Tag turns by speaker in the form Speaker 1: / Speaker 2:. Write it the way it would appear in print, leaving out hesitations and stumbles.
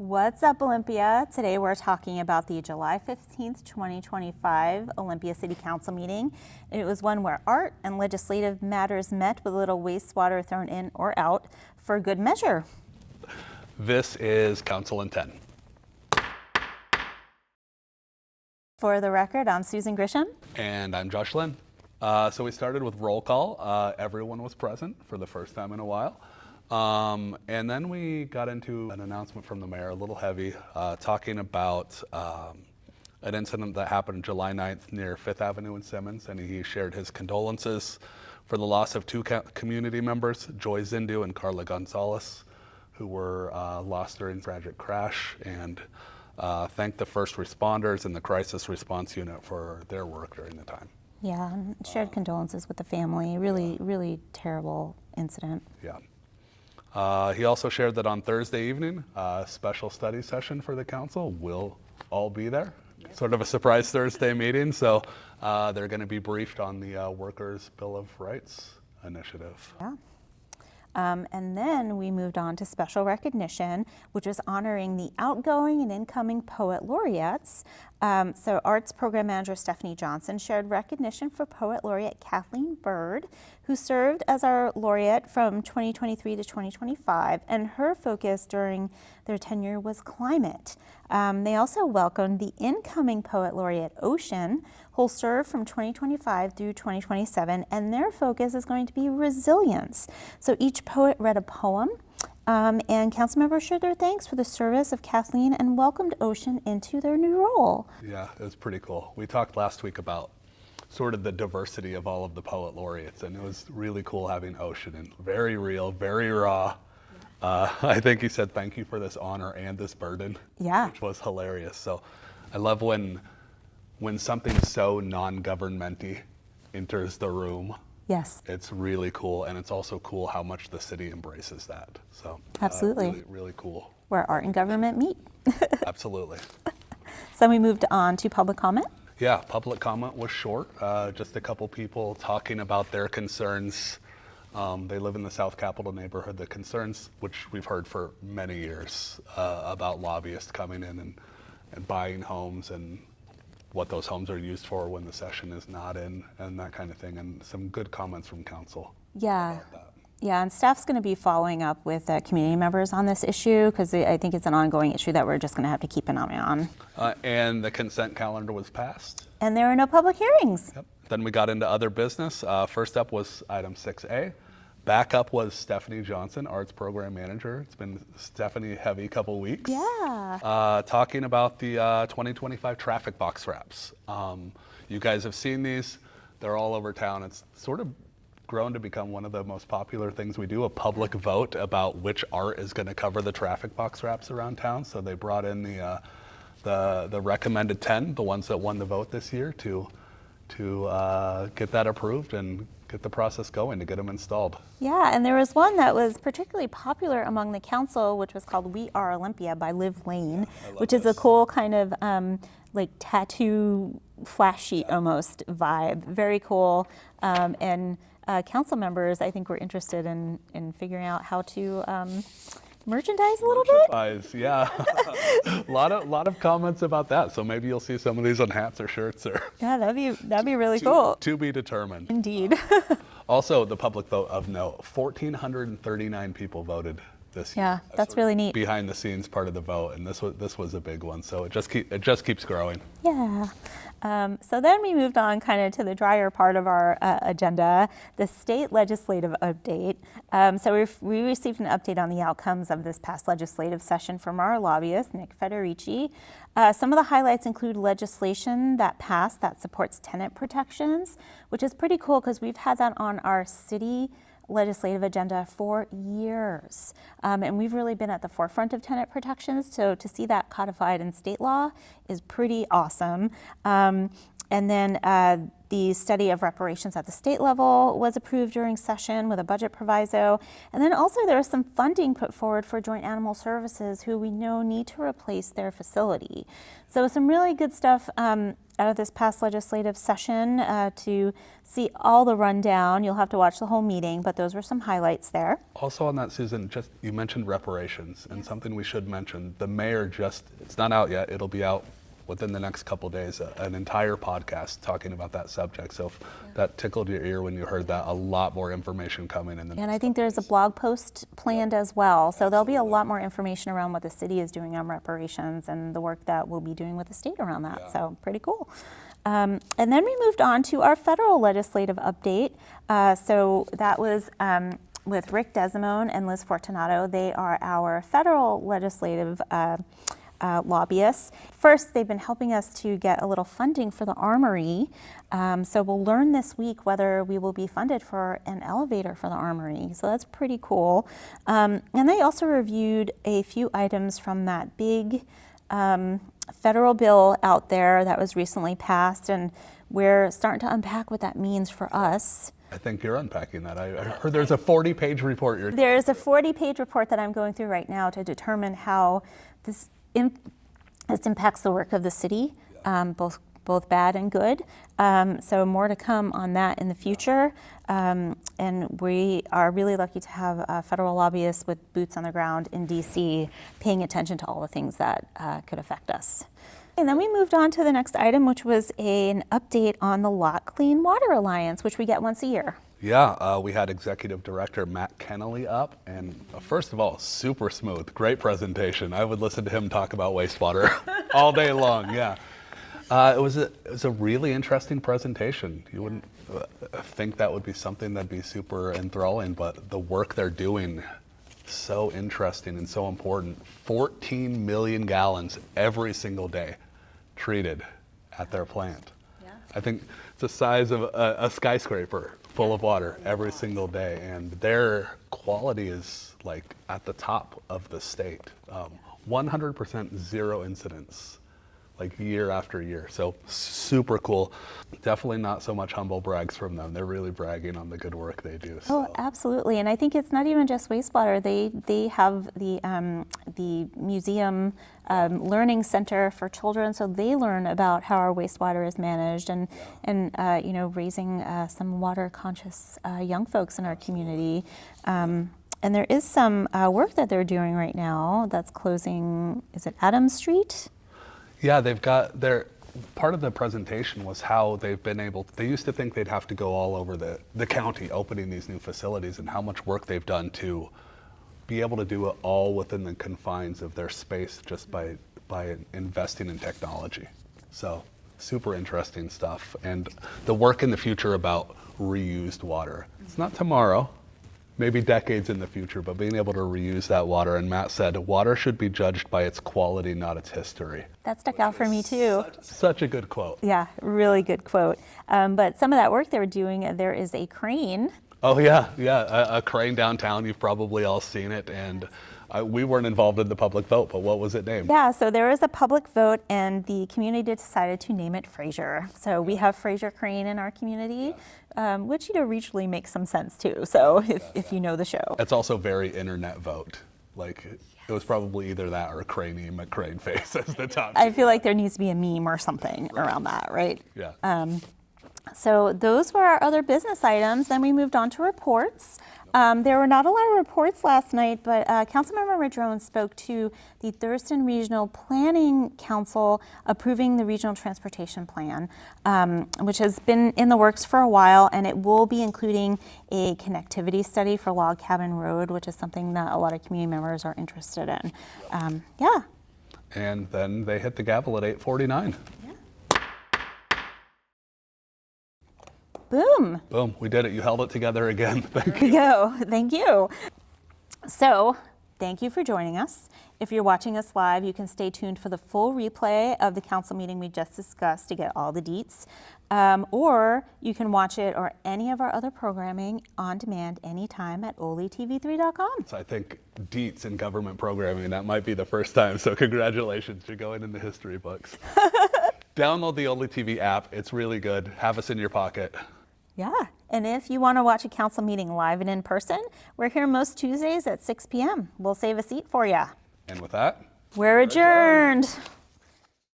Speaker 1: What's up, Olympia? Today we're talking about the July 15th, 2025 Olympia City Council meeting. It was one where art and legislative matters met with a little wastewater thrown in or out for good measure.
Speaker 2: This is Council in 10.
Speaker 1: For the record, I'm Susan Grisham.
Speaker 2: And I'm Josh Lynn. So we started with roll call. Everyone was present for the first time in a while. And then we got into an announcement from the mayor, a little heavy, talking about an incident that happened July 9th near 5th Avenue in Simmons, and he shared his condolences for the loss of two community members, Joy Zindu and Carla Gonzalez, who were lost during a tragic crash, and thanked the first responders and the crisis response unit for their work during the time.
Speaker 1: Yeah, and shared condolences with the family. Really terrible incident.
Speaker 2: Yeah. He also shared that on Thursday evening, a special study session for the council will all be there. Sort of a surprise Thursday meeting, so they're going to be briefed on the Workers' Bill of Rights initiative.
Speaker 1: Yeah. And then we moved on to special recognition, which was honoring the outgoing and incoming poet laureates. So Arts Program Manager Stephanie Johnson shared recognition for Poet Laureate Kathleen Bird, who served as our laureate from 2023 to 2025, and her focus during their tenure was climate. They also welcomed the incoming Poet Laureate Ocean, who'll serve from 2025 through 2027, and their focus is going to be resilience. So each poet read a poem, and council members shared their thanks for the service of Kathleen and welcomed Ocean into their new role.
Speaker 2: Yeah, it was pretty cool. We talked last week about sort of the diversity of all of the poet laureates, and it was really cool having Ocean in. Very real, very raw. I think he said thank you for this honor and this burden, which was hilarious. So I love when something so non-governmenty enters the room.
Speaker 1: Yes.
Speaker 2: It's really cool, and it's also cool how much the city embraces that. So
Speaker 1: absolutely.
Speaker 2: Really cool.
Speaker 1: Where art and government meet.
Speaker 2: Absolutely.
Speaker 1: So we moved on to public comment.
Speaker 2: Yeah, public comment was short. Just a couple people talking about their concerns. They live in the South Capitol neighborhood. The concerns, which we've heard for many years, about lobbyists coming in and buying homes and what those homes are used for when the session is not in, and that kind of thing, and some good comments from council.
Speaker 1: Yeah. Yeah, and staff's going to be following up with community members on this issue because I think it's an ongoing issue that we're just going to have to keep an eye on.
Speaker 2: And the consent calendar was passed.
Speaker 1: And there are no public hearings.
Speaker 2: Yep. Then we got into other business. First up was item 6A. Back up was Stephanie Johnson, Arts Program Manager. It's been Stephanie heavy couple weeks.
Speaker 1: Yeah.
Speaker 2: Talking about the 2025 traffic box wraps. You guys have seen these. They're all over town. It's sort of grown to become one of the most popular things we do, a public vote about which art is going to cover the traffic box wraps around town. So they brought in the recommended 10, the ones that won the vote this year, to get that approved and get the process going to get them installed.
Speaker 1: Yeah, and there was one that was particularly popular among the council, which was called We Are Olympia by Liv Lane, which is a cool kind of like tattoo flash sheet almost vibe. Very cool. And council members, I think, were interested in figuring out how to merchandise a little bit.
Speaker 2: Yeah. a lot of comments about that. So maybe you'll see some of these on hats or shirts. Or
Speaker 1: yeah, that'd be really cool.
Speaker 2: To be determined.
Speaker 1: Indeed.
Speaker 2: Also, the public vote of note: 1,439 people voted this year.
Speaker 1: Yeah, that's really neat.
Speaker 2: Behind the scenes part of the vote, and this was a big one. So it just keeps growing.
Speaker 1: Yeah. So then we moved on kind of to the drier part of our agenda, the state legislative update. So we received an update on the outcomes of this past legislative session from our lobbyist, Nick Federici. Some of the highlights include legislation that passed that supports tenant protections, which is pretty cool because we've had that on our city legislative agenda for years. And we've really been at the forefront of tenant protections. So to see that codified in state law is pretty awesome. And then The study of reparations at the state level was approved during session with a budget proviso. And then also there was some funding put forward for Joint Animal Services, who we know need to replace their facility. So some really good stuff out of this past legislative session. To see all the rundown, you'll have to watch the whole meeting, but those were some highlights there.
Speaker 2: Also on that, Susan, just you mentioned reparations, and something we should mention. The mayor it's not out yet, it'll be out within the next couple days, an entire podcast talking about that subject. So if that tickled your ear when you heard that, a lot more information coming in.
Speaker 1: And I think there's a blog post planned as well. So there'll be a lot more information around what the city is doing on reparations and the work that we'll be doing with the state around that.
Speaker 2: Yeah.
Speaker 1: So pretty cool. And then we moved on to our federal legislative update. So that was with Rick Desimone and Liz Fortunato. They are our federal legislative lobbyists. First, they've been helping us to get a little funding for the Armory. So we'll learn this week whether we will be funded for an elevator for the Armory. So that's pretty cool. And they also reviewed a few items from that big federal bill out there that was recently passed, and we're starting to unpack what that means for us.
Speaker 2: I think you're unpacking that. I heard there's a 40-page report.
Speaker 1: There's a 40-page report that I'm going through right now to determine how this impacts the work of the city, both bad and good. So more to come on that in the future. And we are really lucky to have federal lobbyists with boots on the ground in DC paying attention to all the things that could affect us. And then we moved on to the next item, which was an update on the Lot Clean Water Alliance, which we get once a year.
Speaker 2: Yeah, we had Executive Director Matt Kennelly up, and first of all, super smooth, great presentation. I would listen to him talk about wastewater all day long. Yeah, it was a really interesting presentation. You wouldn't think that would be something that'd be super enthralling, but the work they're doing, so interesting and so important. 14 million gallons every single day treated at their plant. Yeah. I think it's the size of a skyscraper full of water every single day, and their quality is like at the top of the state. 100% zero incidents, like year after year. So super cool. Definitely not so much humble brags from them. They're really bragging on the good work they do. So.
Speaker 1: Oh, absolutely. And I think it's not even just wastewater. They have the museum learning center for children, so they learn about how our wastewater is managed, and raising some water conscious young folks in our community. And there is some work that they're doing right now that's closing. Is it Adams Street?
Speaker 2: Yeah, they've got part of the presentation was how they've been able, they used to think they'd have to go all over the county opening these new facilities, and how much work they've done to be able to do it all within the confines of their space just by investing in technology. So super interesting stuff. And the work in the future about reused water. It's not tomorrow, maybe decades in the future, but being able to reuse that water. And Matt said, water should be judged by its quality, not its history.
Speaker 1: That stuck out for me too.
Speaker 2: Such a good quote.
Speaker 1: Yeah, really good quote. But some of that work they were doing, there is a crane.
Speaker 2: Oh yeah, a crane downtown. You've probably all seen it. And we weren't involved in the public vote, but what was it named?
Speaker 1: Yeah, so there was a public vote, and the community decided to name it Fraser. So we have Fraser Crane in our community, which regionally makes some sense too. So if you know the show,
Speaker 2: it's also very internet vote. Like it was probably either that or Craney McCrane face as the top.
Speaker 1: I feel like there needs to be a meme or something around that, right?
Speaker 2: Yeah.
Speaker 1: So those were our other business items. Then we moved on to reports. There were not a lot of reports last night, but Councilmember Madrone spoke to the Thurston Regional Planning Council approving the Regional Transportation Plan, which has been in the works for a while, and it will be including a connectivity study for Log Cabin Road, which is something that a lot of community members are interested in. Yeah.
Speaker 2: And then they hit the gavel at 8:49.
Speaker 1: Boom.
Speaker 2: Boom, we did it. You held it together again. Thank
Speaker 1: you. Thank you. So, thank you for joining us. If you're watching us live, you can stay tuned for the full replay of the council meeting we just discussed to get all the deets. Or you can watch it or any of our other programming on demand anytime at oletv3.com.
Speaker 2: So I think deets in government programming, that might be the first time. So congratulations, you're going in the history books. download the Only TV app. It's really good. Have us in your pocket.
Speaker 1: Yeah. And if you want to watch a council meeting live and in person, we're here most Tuesdays at 6 p.m. We'll save a seat for you.
Speaker 2: And with that,
Speaker 1: We're adjourned.